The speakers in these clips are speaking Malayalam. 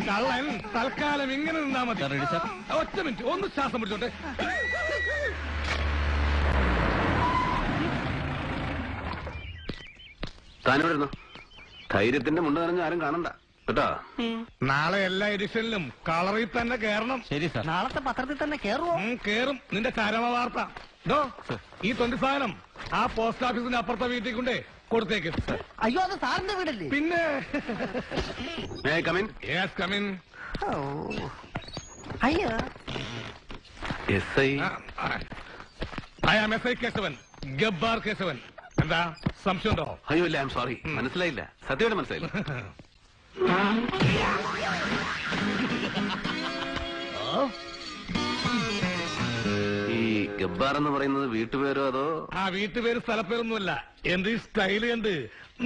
കള്ളൻ തൽക്കാലം ഇങ്ങനെ നിന്നാ മതി. ഒറ്റ മിനിറ്റ്, ഒന്ന് ശ്വാസം പിടിച്ചോട്ടെ. താനിവിടുന്നു ധൈര്യത്തിന്റെ മുണ്ട് നനഞ്ഞ ആരും കാണണ്ട കേട്ടോ. നാളെ എല്ലാ എഡിഷനിലും കളറിൽ തന്നെ കേറണം. ശരി സാർ. നാളത്തെ പത്രത്തിൽ തന്നെ കേറുവോ? കേറും. നിന്റെ ചരമ വാർത്ത ഈ 20 സാധനം ആ പോസ്റ്റ് ഓഫീസിന്റെ അപ്പുറത്തെ വീട്ടിൽ കൊണ്ടേ കൊടുത്തേക്ക്. അയ്യോ, അത് സാറിന്റെ വീടല്ലേ? പിന്നെ അയ്യോ, I am S I Keshavan, Gabbar Keshavan. എന്താ സംശയമുണ്ടോ? അയ്യോ ഇല്ല, ഐ എം സോറി, മനസ്സിലായില്ല. സത്യമായിട്ട് മനസ്സിലായില്ല. ഈ ഗബ്ബാർ എന്ന് പറയുന്നത് വീട്ടുപേരോ അതോ? ആ വീട്ടുപേര് സ്ഥലപ്പേരൊന്നുമല്ല. എന്റെ ഈ സ്റ്റൈല് കണ്ട്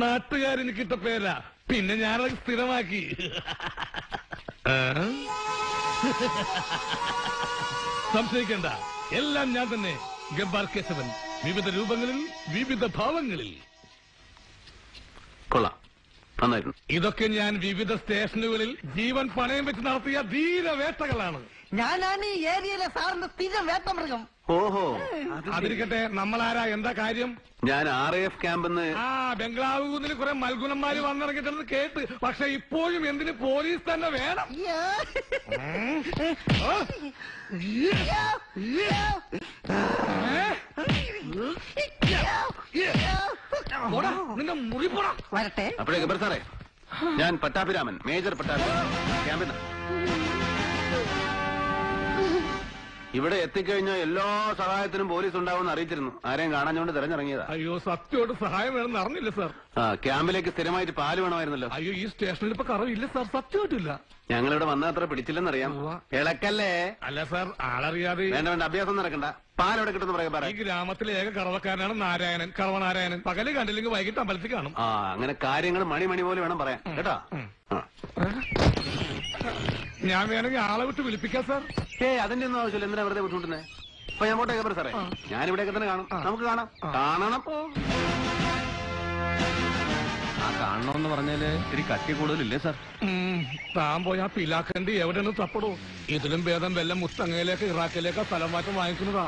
നാട്ടുകാരെനിക്കിട്ട പേരാ. പിന്നെ ഞാനത് സ്ഥിരമാക്കി. സംശയിക്കണ്ട, എല്ലാം ഞാൻ തന്നെ. ഗബ്ബാർ കേശവൻ, വിവിധ രൂപങ്ങളിൽ, വിവിധ ഭാവങ്ങളിൽ. കൊള്ളാം, നന്നായിരുന്നു. ഇതൊക്കെ ഞാൻ വിവിധ സ്റ്റേഷനുകളിൽ ജീവൻ പണയം വെച്ച് നടത്തിയ ധീരവേട്ടകളാണ്. ഞാനാണ് ഈ ഏരിയയിലെ സാറിന്റെ സ്ഥിരം വേട്ടമൃഗം. ഓഹോ, അതിരിക്കട്ടെ, നമ്മളാരാ, എന്താ കാര്യം? ഞാൻ RAF ക്യാമ്പെന്ന്. ആ ബംഗ്ലാവ് കുന്നിൽ കുറെ മൽഗുണന്മാര് വന്നിറങ്ങിട്ടെന്ന് കേട്ട്. പക്ഷെ ഇപ്പോഴും എന്തിന് പോലീസ് തന്നെ വേണം? നിന്റെ മുറി പോടാ. വരട്ടെ. അപ്പോഴേ ഗബ്ബർ സാറേ, ഞാൻ പട്ടാഭിരാമൻ, മേജർ പട്ടാഭിരാമൻ, ക്യാമ്പിന്. ഇവിടെ എത്തിക്കഴിഞ്ഞാൽ എല്ലാ സഹായത്തിനും പോലീസ് ഉണ്ടാവുമെന്ന് അറിയിച്ചിരുന്നു. ആരെയും കാണാഞ്ഞോണ്ട് തെരഞ്ഞിറങ്ങിയതാ. അയ്യോ, സത്യമായിട്ട് സഹായം വേണമെന്ന് അറിഞ്ഞില്ല സാർ. ക്യാമ്പിലേക്ക് സ്ഥിരമായിട്ട് പാല് വേണമായിരുന്നല്ലോ. അയ്യോ, ഈ സ്റ്റേഷനിൽ ഇപ്പൊ കറവില്ല സാർ, സത്യമായിട്ടില്ല. ഞങ്ങളിവിടെ വന്ന അത്ര പിടിച്ചില്ലെന്നറിയാം. ഇളക്കല്ലേ? അല്ല സാർ, ആളറിയാതെ. വേണ്ട വേണ്ട, അഭ്യാസം നടക്കണ്ട. പാലെവിടെ കിട്ടുന്ന പറയാ. ഈ ഗ്രാമത്തിലെ ഏക കറവക്കാരനാണ് നാരായണൻ, കറവനാരായണൻ. പകല് കണ്ടില്ലെങ്കിൽ വൈകിട്ട് അമ്പലത്തിൽ കാണും. അങ്ങനെ കാര്യങ്ങൾ മണി പോലെ വേണം പറയാൻ കേട്ടോ. ഞാൻ വേണമെങ്കിൽ ആളെ വിട്ട് വിളിപ്പിക്കാം സാർ. അതിന്റെ ഒന്നും ആവശ്യമില്ല. എന്തിനാ വെറുതെ ബുദ്ധിമുട്ടുന്നേ? അപ്പൊ ഞാൻ പോട്ടെ ഗബ്ബർ സാറേ, ഞാനിവിടെയൊക്കെ തന്നെ കാണും. നമുക്ക് കാണാം. ആ കാണണമെന്ന് പറഞ്ഞാല് ഇത്തിരി കട്ടി കൂടുതലില്ലേ സാർ? താൻ പോയാ പിലാക്കണ്ടി എവിടെയാണ് തപ്പടോ? ഇതിലും ഭേദം വല്ല മുസ്തങ്ങയിലേക്ക് ഇറാഖിലേക്ക് സ്ഥലം മാറ്റം വാങ്ങിക്കുന്നതാ.